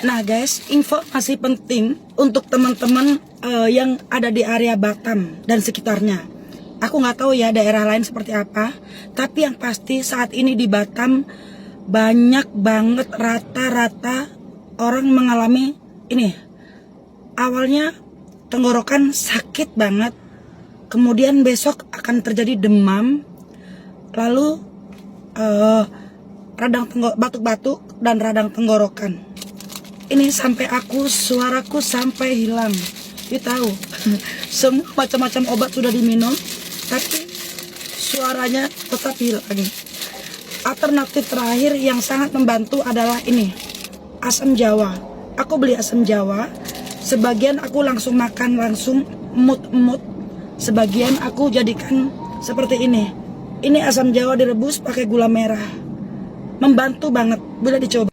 Nah guys, informasi penting untuk teman-teman yang ada di area Batam dan sekitarnya. Aku nggak tahu ya daerah lain seperti apa, tapi yang pasti saat ini di Batam banyak banget rata-rata orang mengalami ini. Awalnya tenggorokan sakit banget, kemudian besok akan terjadi demam, lalu batuk-batuk dan radang tenggorokan. Ini sampai suaraku sampai hilang. You tahu, semua macam-macam obat sudah diminum, tapi suaranya tetap hilang. Alternatif terakhir yang sangat membantu adalah ini, asam jawa. Aku beli asam jawa, sebagian aku langsung makan, langsung emut-emut. Sebagian aku jadikan seperti ini. Ini asam jawa direbus pakai gula merah. Membantu banget bila dicoba.